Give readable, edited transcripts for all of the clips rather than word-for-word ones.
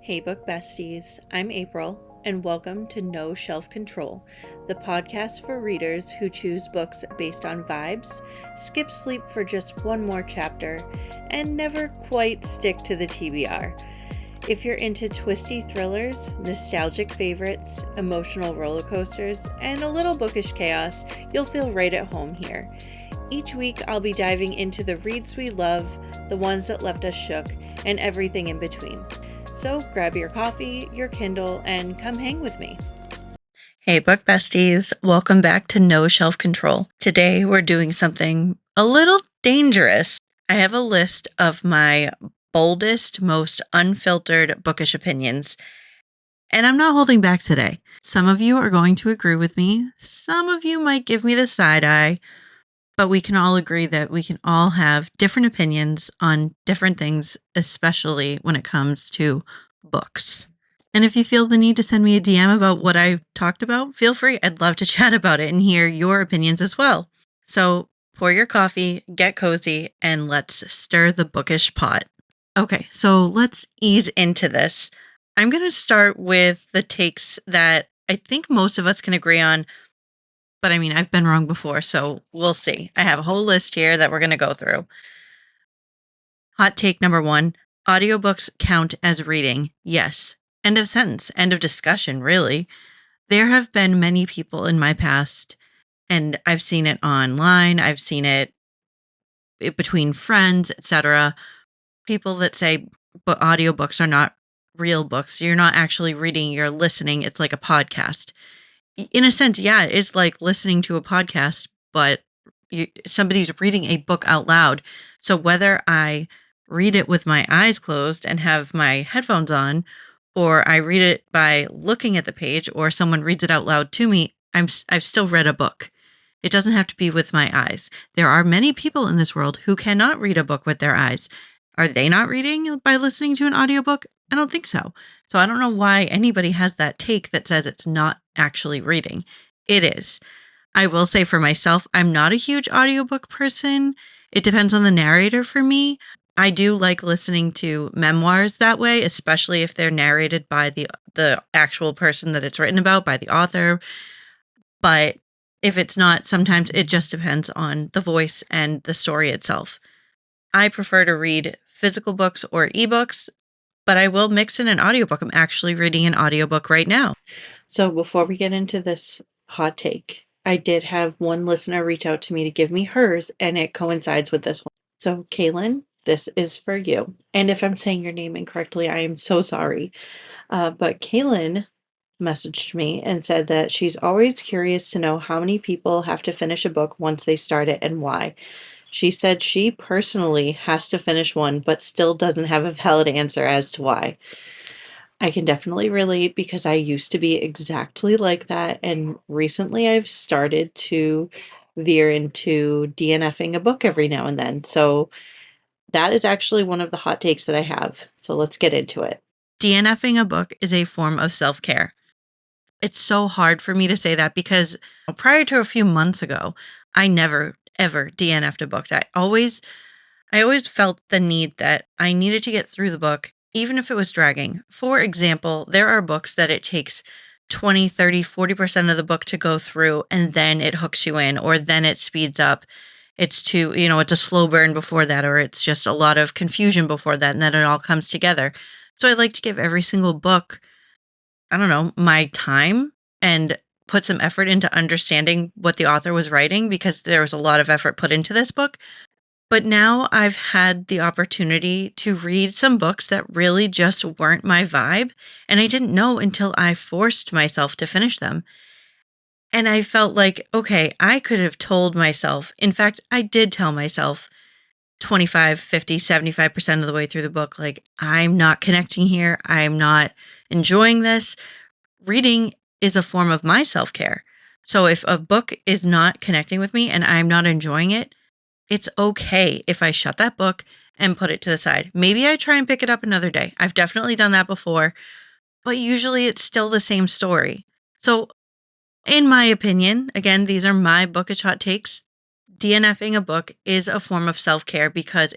Hey, book besties, I'm April, and welcome to No Shelf Control, the podcast for readers who choose books based on vibes, skip sleep for just one more chapter, and never quite stick to the TBR. If you're into twisty thrillers, nostalgic favorites, emotional roller coasters, and a little bookish chaos, you'll feel right at home here. Each week, I'll be diving into the reads we love, the ones that left us shook, and everything in between. So grab your coffee, your Kindle, and come hang with me. Hey, book besties. Welcome back to No Shelf Control. Today, we're doing something a little dangerous. I have a list of my boldest, most unfiltered bookish opinions, and I'm not holding back today. Some of you are going to agree with me. Some of you might give me the side eye, but we can all agree that we can all have different opinions on different things, especially when it comes to books. And if you feel the need to send me a DM about what I talked about, feel free. I'd love to chat about it and hear your opinions as well. So pour your coffee, get cozy, and let's stir the bookish pot. Okay, so let's ease into this. I'm going to start with the takes that I think most of us can agree on, but I mean, I've been wrong before, so we'll see. I have a whole list here that we're going to go through. Hot take number 1, audiobooks count as reading. Yes. End of sentence. End of discussion, really. There have been many people in my past, and I've seen it online, I've seen it between friends, etc. People that say but audiobooks are not real books. You're not actually reading, you're listening. It's like a podcast. In a sense, yeah, it is like listening to a podcast, but somebody's reading a book out loud. So whether I read it with my eyes closed and have my headphones on, or I read it by looking at the page, or someone reads it out loud to me, I've still read a book. It doesn't have to be with my eyes. There are many people in this world who cannot read a book with their eyes. Are they not reading by listening to an audiobook? I don't think so. So I don't know why anybody has that take that says it's not actually reading. It is. I will say for myself, I'm not a huge audiobook person. It depends on the narrator for me. I do like listening to memoirs that way, especially if they're narrated by the actual person that it's written about, by the author. But if it's not, sometimes it just depends on the voice and the story itself. I prefer to read physical books or ebooks, but I will mix in an audiobook. I'm actually reading an audiobook right now. So before we get into this hot take, I did have one listener reach out to me to give me hers, and it coincides with this one. So, Kaylin, this is for you. And if I'm saying your name incorrectly, I am so sorry. But Kaylin messaged me and said that she's always curious to know how many people have to finish a book once they start it and why. She said she personally has to finish one, but still doesn't have a valid answer as to why. I can definitely relate because I used to be exactly like that. And recently I've started to veer into DNFing a book every now and then. So that is actually one of the hot takes that I have. So let's get into it. DNFing a book is a form of self care. It's so hard for me to say that because prior to a few months ago, I never ever DNF'd a book. I always felt the need that I needed to get through the book, even if it was dragging. For example, there are books that it takes 20, 30, 40% of the book to go through, and then it hooks you in, or then it speeds up. It's a slow burn before that, or it's just a lot of confusion before that, and then it all comes together. So I like to give every single book, I don't know, my time and put some effort into understanding what the author was writing because there was a lot of effort put into this book. But now I've had the opportunity to read some books that really just weren't my vibe, and I didn't know until I forced myself to finish them. And I felt like, okay, I could have told myself, in fact, I did tell myself 25, 50, 75% of the way through the book, like, I'm not connecting here. I'm not enjoying this. Reading is a form of my self care. So if a book is not connecting with me and I'm not enjoying it, it's okay if I shut that book and put it to the side. Maybe I try and pick it up another day. I've definitely done that before, but usually it's still the same story. So, in my opinion, again, these are my bookish hot takes. DNFing a book is a form of self care because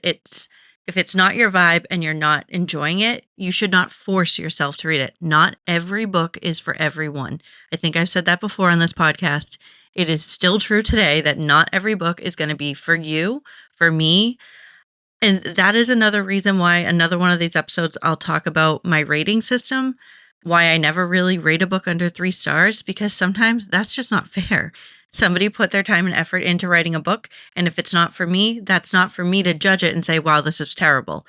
If it's not your vibe and you're not enjoying it, you should not force yourself to read it. Not every book is for everyone. I think I've said that before on this podcast. It is still true today that not every book is going to be for you, for me. And that is another reason why another one of these episodes I'll talk about my rating system, why I never really rate a book under 3 stars, because sometimes that's just not fair. Somebody put their time and effort into writing a book, and if it's not for me, that's not for me to judge it and say, wow, this is terrible.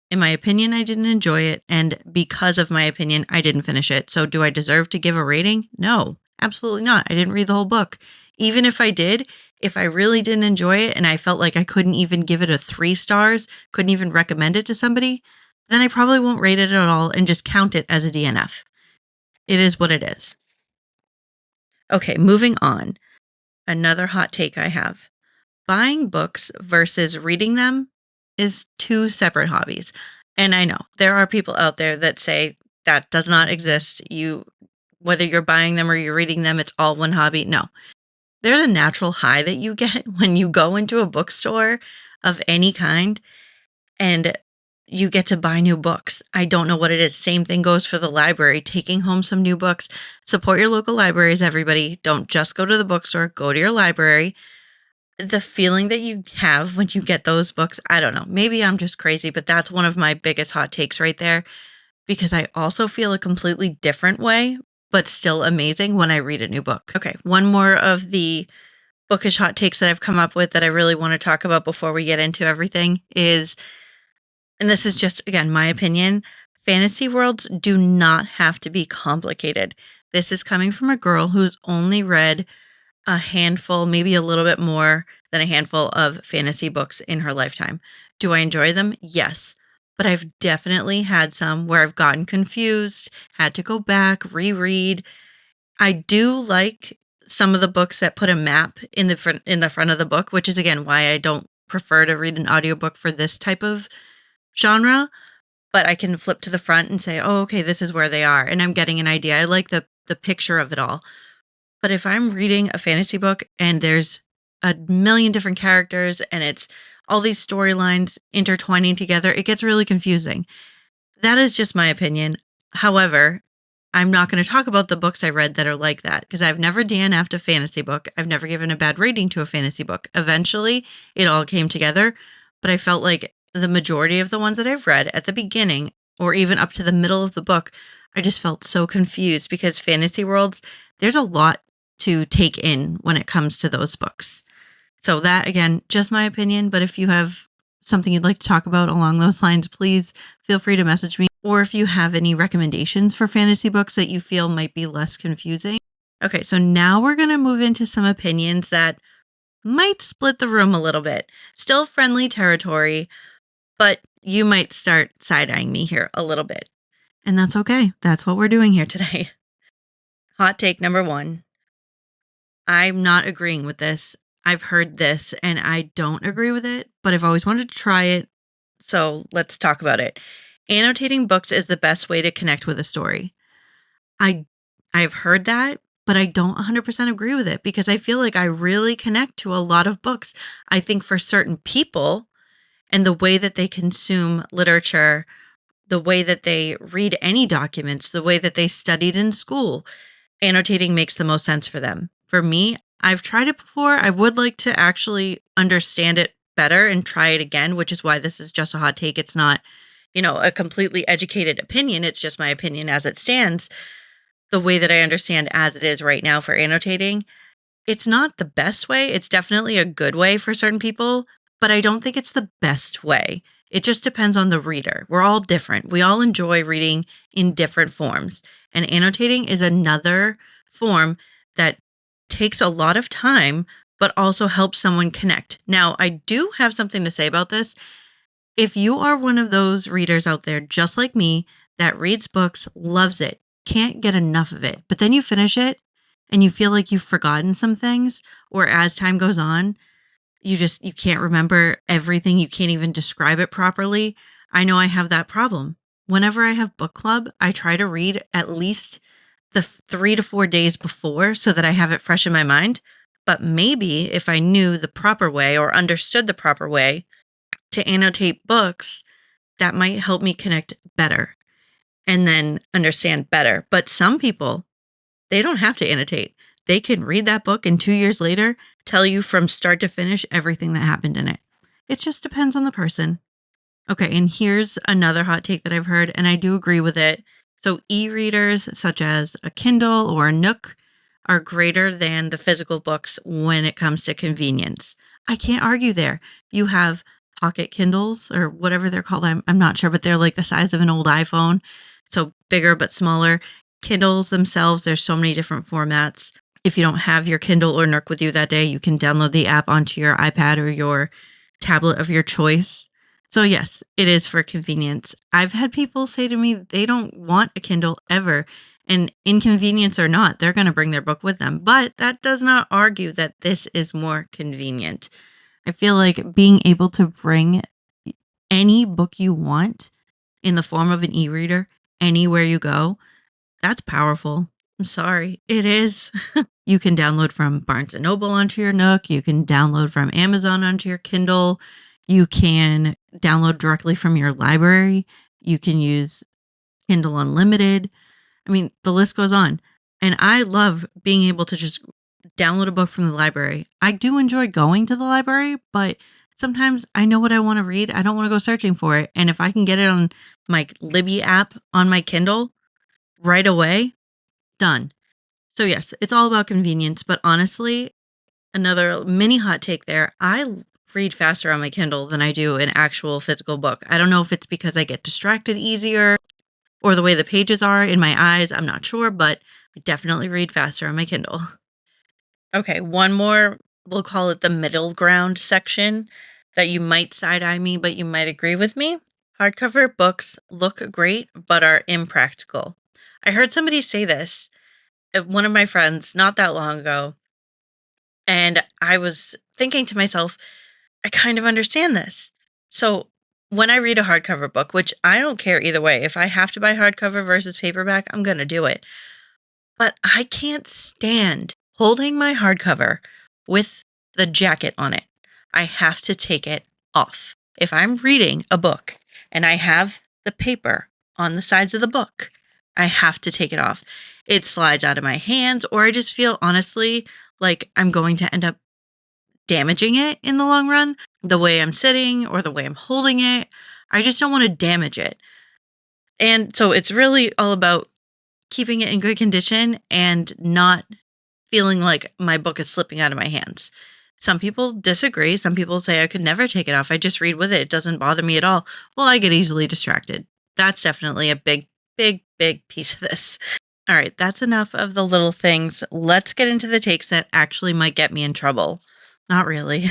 In my opinion, I didn't enjoy it, and because of my opinion, I didn't finish it. So do I deserve to give a rating? No, absolutely not. I didn't read the whole book. Even if I did, if I really didn't enjoy it and I felt like I couldn't even give it a 3 stars, couldn't even recommend it to somebody, then I probably won't rate it at all and just count it as a DNF. It is what it is. Okay, moving on. Another hot take I have. Buying books versus reading them is 2 separate hobbies. And I know there are people out there that say that does not exist. Whether you're buying them or you're reading them, it's all one hobby. No, there's a natural high that you get when you go into a bookstore of any kind and you get to buy new books. I don't know what it is. Same thing goes for the library, taking home some new books. Support your local libraries, everybody. Don't just go to the bookstore, go to your library. The feeling that you have when you get those books, I don't know. Maybe I'm just crazy, but that's one of my biggest hot takes right there because I also feel a completely different way, but still amazing when I read a new book. Okay, one more of the bookish hot takes that I've come up with that I really want to talk about before we get into everything is, and this is just, again, my opinion, fantasy worlds do not have to be complicated. This is coming from a girl who's only read a handful, maybe a little bit more than a handful of fantasy books in her lifetime. Do I enjoy them? Yes. But I've definitely had some where I've gotten confused, had to go back, reread. I do like some of the books that put a map in the front of the book, which is again why I don't prefer to read an audiobook for this type of genre, but I can flip to the front and say, "Oh, okay, this is where they are." And I'm getting an idea. I like the picture of it all. But if I'm reading a fantasy book and there's a million different characters and it's all these storylines intertwining together, it gets really confusing. That is just my opinion. However, I'm not going to talk about the books I read that are like that because I've never DNF'd a fantasy book. I've never given a bad rating to a fantasy book. Eventually, it all came together, but I felt like the majority of the ones that I've read at the beginning or even up to the middle of the book, I just felt so confused because fantasy worlds, there's a lot to take in when it comes to those books. So that again, just my opinion, but if you have something you'd like to talk about along those lines, please feel free to message me. Or if you have any recommendations for fantasy books that you feel might be less confusing. Okay, so now we're going to move into some opinions that might split the room a little bit. Still friendly territory, but you might start side eyeing me here a little bit. And that's okay. That's what we're doing here today. Hot take number 1. I'm not agreeing with this. I've heard this and I don't agree with it, but I've always wanted to try it. So let's talk about it. Annotating books is the best way to connect with a story. I I've heard that, but I don't 100% agree with it because I feel like I really connect to a lot of books. I think for certain people and the way that they consume literature, the way that they read any documents, the way that they studied in school, annotating makes the most sense for them. For me, I've tried it before. I would like to actually understand it better and try it again, which is why this is just a hot take. It's not, a completely educated opinion. It's just my opinion as it stands. The way that I understand as it is right now for annotating, it's not the best way. It's definitely a good way for certain people, but I don't think it's the best way. It just depends on the reader. We're all different. We all enjoy reading in different forms. And annotating is another form that takes a lot of time, but also helps someone connect. Now, I do have something to say about this. If you are one of those readers out there, just like me, that reads books, loves it, can't get enough of it, but then you finish it and you feel like you've forgotten some things, or as time goes on, you can't remember everything, you can't even describe it properly. I know I have that problem. Whenever I have book club, I try to read at least the 3 to 4 days before so that I have it fresh in my mind. But maybe if I knew the proper way or understood the proper way to annotate books, that might help me connect better and then understand better. But some people, they don't have to annotate. They can read that book and 2 years later tell you from start to finish everything that happened in it. It just depends on the person. Okay, and here's another hot take that I've heard, and I do agree with it. So, e readers such as a Kindle or a Nook are greater than the physical books when it comes to convenience. I can't argue there. You have pocket Kindles or whatever they're called. I'm not sure, but they're like the size of an old iPhone. So, bigger but smaller. Kindles themselves, there's so many different formats. If you don't have your Kindle or Nook with you that day, you can download the app onto your iPad or your tablet of your choice. So, yes, it is for convenience. I've had people say to me they don't want a Kindle ever. And inconvenience or not, they're going to bring their book with them. But that does not argue that this is more convenient. I feel like being able to bring any book you want in the form of an e reader anywhere you go, that's powerful. I'm sorry. It is. You can download from Barnes and Noble onto your Nook. You can download from Amazon onto your Kindle. You can download directly from your library. You can use Kindle Unlimited. I mean, the list goes on. And I love being able to just download a book from the library. I do enjoy going to the library, but sometimes I know what I want to read. I don't want to go searching for it. And if I can get it on my Libby app on my Kindle right away, done. So, yes, it's all about convenience. But honestly, another mini hot take there. Read faster on my Kindle than I do an actual physical book. I don't know if it's because I get distracted easier or the way the pages are in my eyes. I'm not sure, but I definitely read faster on my Kindle. Okay, one more, we'll call it the middle ground section that you might side eye me, but you might agree with me. Hardcover books look great, but are impractical. I heard somebody say this, one of my friends, not that long ago. And I was thinking to myself, I kind of understand this. So when I read a hardcover book, which I don't care either way, if I have to buy hardcover versus paperback, I'm going to do it. But I can't stand holding my hardcover with the jacket on it. I have to take it off. If I'm reading a book and I have the paper on the sides of the book, I have to take it off. It slides out of my hands, or I just feel honestly like I'm going to end up damaging it in the long run, the way I'm sitting or the way I'm holding it. I just don't want to damage it. And so it's really all about keeping it in good condition and not feeling like my book is slipping out of my hands. Some people disagree. Some people say I could never take it off. I just read with it. It doesn't bother me at all. Well, I get easily distracted. That's definitely a big, big, big piece of this. All right, that's enough of the little things. Let's get into the takes that actually might get me in trouble. Not really.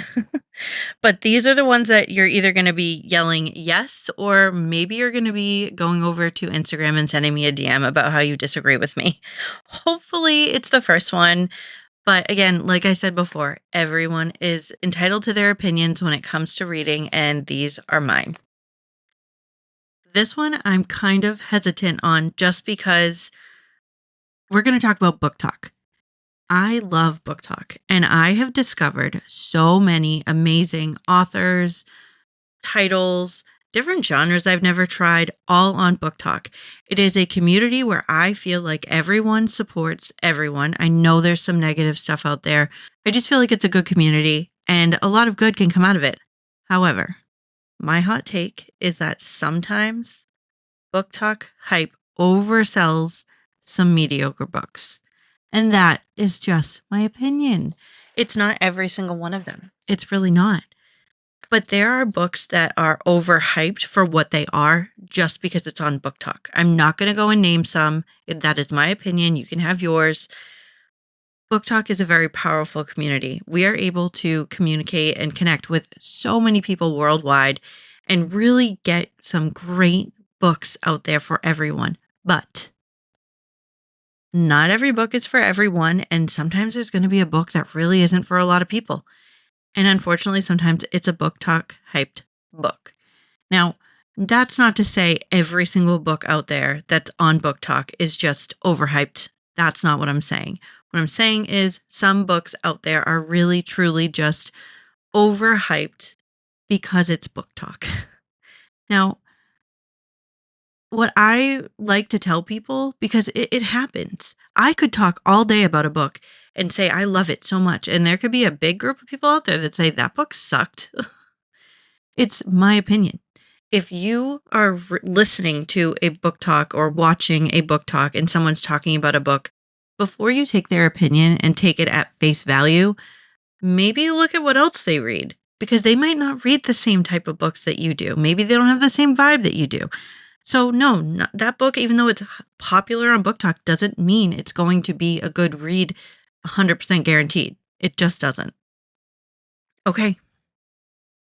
But these are the ones that you're either going to be yelling yes, or maybe you're going to be going over to Instagram and sending me a DM about how you disagree with me. Hopefully, it's the first one. But again, like I said before, everyone is entitled to their opinions when it comes to reading, and these are mine. This one I'm kind of hesitant on just because we're going to talk about book talk. I love book talk, and I have discovered so many amazing authors, titles, different genres I've never tried, all on Book Talk. It is a community where I feel like everyone supports everyone. I know there's some negative stuff out there. I just feel like it's a good community and a lot of good can come out of it. However, my hot take is that sometimes Book Talk hype oversells some mediocre books. And that is just my opinion. It's not every single one of them. It's really not. But there are books that are overhyped for what they are just because it's on Book Talk. I'm not going to go and name some. That is my opinion. You can have yours. Book Talk is a very powerful community. We are able to communicate and connect with so many people worldwide and really get some great books out there for everyone. But not every book is for everyone. And sometimes there's going to be a book that really isn't for a lot of people. And unfortunately, sometimes it's a Book Talk hyped book. Now, that's not to say every single book out there that's on Book Talk is just overhyped. That's not what I'm saying. What I'm saying is some books out there are really, truly just overhyped because it's Book Talk. Now, what I like to tell people, because it happens. I could talk all day about a book and say I love it so much. And there could be a big group of people out there that say that book sucked. It's my opinion. If you are listening to a book talk or watching a book talk and someone's talking about a book, before you take their opinion and take it at face value, maybe look at what else they read, because they might not read the same type of books that you do. Maybe they don't have the same vibe that you do. So, no, that book, even though it's popular on Book Talk, doesn't mean it's going to be a good read 100% guaranteed. It just doesn't. Okay.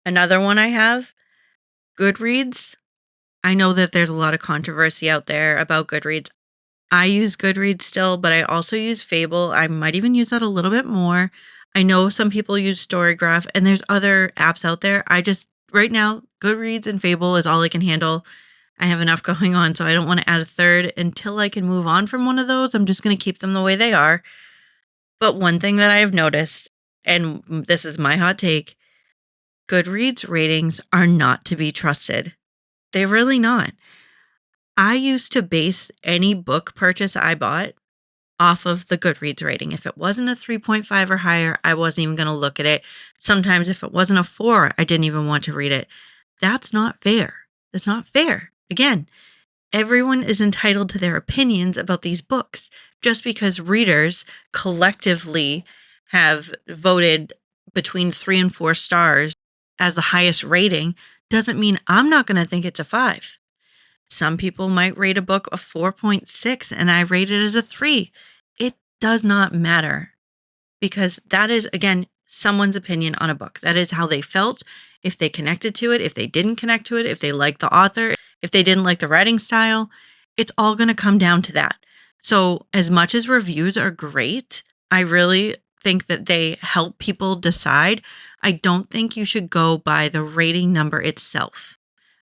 Another one I have, Goodreads. I know that there's a lot of controversy out there about Goodreads. I use Goodreads still, but I also use Fable. I might even use that a little bit more. I know some people use Storygraph, and there's other apps out there. Right now, Goodreads and Fable is all I can handle. I have enough going on, so I don't want to add a third. Until I can move on from one of those, I'm just going to keep them the way they are. But one thing that I have noticed, and this is my hot take, Goodreads ratings are not to be trusted. They're really not. I used to base any book purchase I bought off of the Goodreads rating. If it wasn't a 3.5 or higher, I wasn't even going to look at it. Sometimes if it wasn't a 4, I didn't even want to read it. That's not fair. That's not fair. Again, everyone is entitled to their opinions about these books. Just because readers collectively have voted between 3 and 4 stars as the highest rating doesn't mean I'm not going to think it's a 5. Some people might rate a book a 4.6 and I rate it as a 3. It does not matter, because that is, again, someone's opinion on a book. That is how they felt, if they connected to it, if they didn't connect to it, if they liked the author, if they didn't like the writing style. It's all going to come down to that. So, as much as reviews are great, I really think that they help people decide. I don't think you should go by the rating number itself.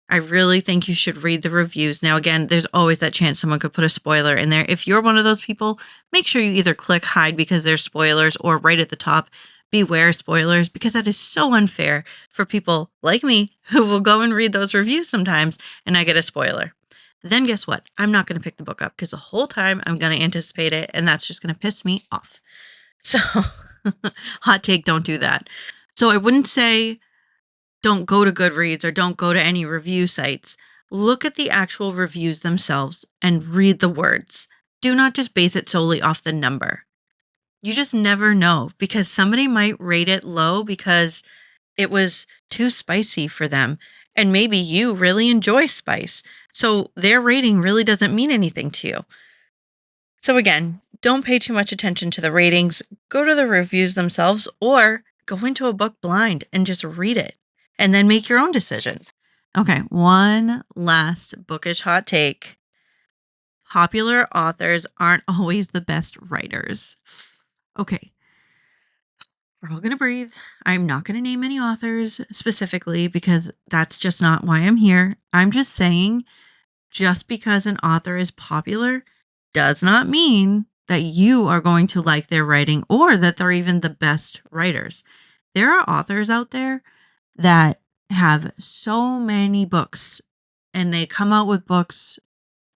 I really think you should read the reviews. Now, again, there's always that chance someone could put a spoiler in there. If you're one of those people, make sure you either click hide because there's spoilers, or right at the top, beware spoilers, because that is so unfair for people like me who will go and read those reviews sometimes and I get a spoiler. Then guess what? I'm not going to pick the book up because the whole time I'm going to anticipate it, and that's just going to piss me off. So, hot take, don't do that. So, I wouldn't say don't go to Goodreads or don't go to any review sites. Look at the actual reviews themselves and read the words. Do not just base it solely off the number. You just never know, because somebody might rate it low because it was too spicy for them. And maybe you really enjoy spice. So their rating really doesn't mean anything to you. So again, don't pay too much attention to the ratings. Go to the reviews themselves, or go into a book blind and just read it and then make your own decision. Okay, one last bookish hot take. Popular authors aren't always the best writers. Okay, we're all going to breathe. I'm not going to name any authors specifically because that's just not why I'm here. I'm just saying, just because an author is popular does not mean that you are going to like their writing or that they're even the best writers. There are authors out there that have so many books, and they come out with books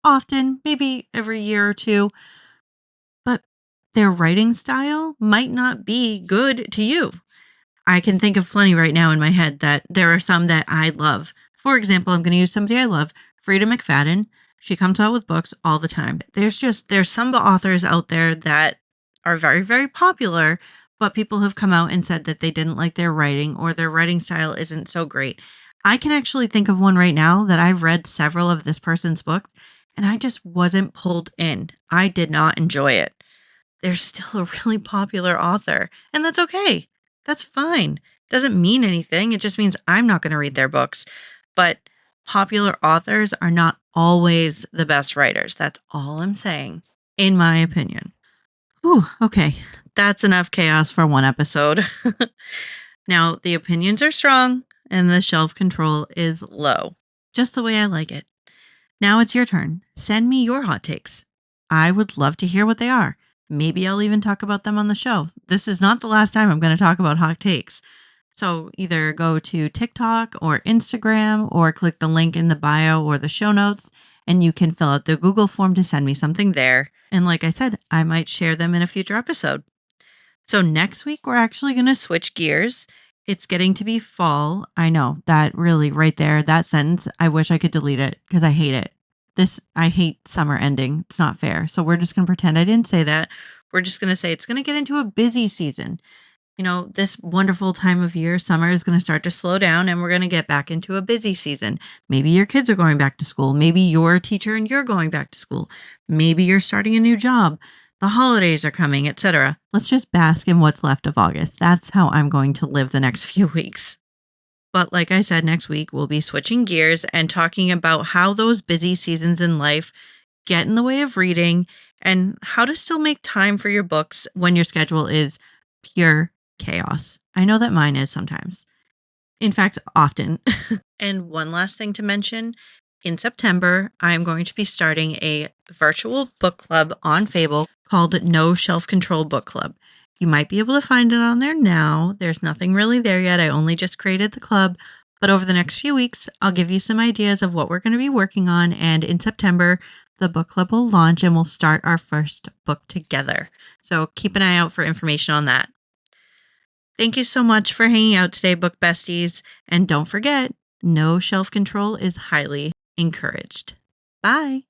often, maybe every year or two, but their writing style might not be good to you. I can think of plenty right now in my head that there are some that I love. For example, I'm going to use somebody I love, Frida McFadden. She comes out with books all the time. There's some authors out there that are very, very popular, but people have come out and said that they didn't like their writing or their writing style isn't so great. I can actually think of one right now that I've read several of this person's books and I just wasn't pulled in. I did not enjoy it. They're still a really popular author, and that's okay. That's fine. Doesn't mean anything. It just means I'm not going to read their books. But popular authors are not always the best writers. That's all I'm saying, in my opinion. Whew, okay. That's enough chaos for one episode. Now, the opinions are strong and the shelf control is low, just the way I like it. Now it's your turn. Send me your hot takes. I would love to hear what they are. Maybe I'll even talk about them on the show. This is not the last time I'm going to talk about hot takes. So either go to TikTok or Instagram or click the link in the bio or the show notes and you can fill out the Google form to send me something there. And like I said, I might share them in a future episode. So next week, we're actually going to switch gears. It's getting to be fall. I know that really right there, that sentence, I wish I could delete it because I hate it. I hate summer ending. It's not fair. So we're just going to pretend I didn't say that. We're just going to say it's going to get into a busy season. This wonderful time of year, summer is going to start to slow down and we're going to get back into a busy season. Maybe your kids are going back to school. Maybe you're a teacher and you're going back to school. Maybe you're starting a new job. The holidays are coming, etc. Let's just bask in what's left of August. That's how I'm going to live the next few weeks. But like I said, next week we'll be switching gears and talking about how those busy seasons in life get in the way of reading and how to still make time for your books when your schedule is pure chaos. I know that mine is sometimes. In fact, often. And one last thing to mention, in September, I'm going to be starting a virtual book club on Fable called No Shelf Control Book Club. You might be able to find it on there now. There's nothing really there yet. I only just created the club. But over the next few weeks, I'll give you some ideas of what we're going to be working on. And in September, the book club will launch and we'll start our first book together. So keep an eye out for information on that. Thank you so much for hanging out today, book besties. And don't forget, no shelf control is highly encouraged. Bye.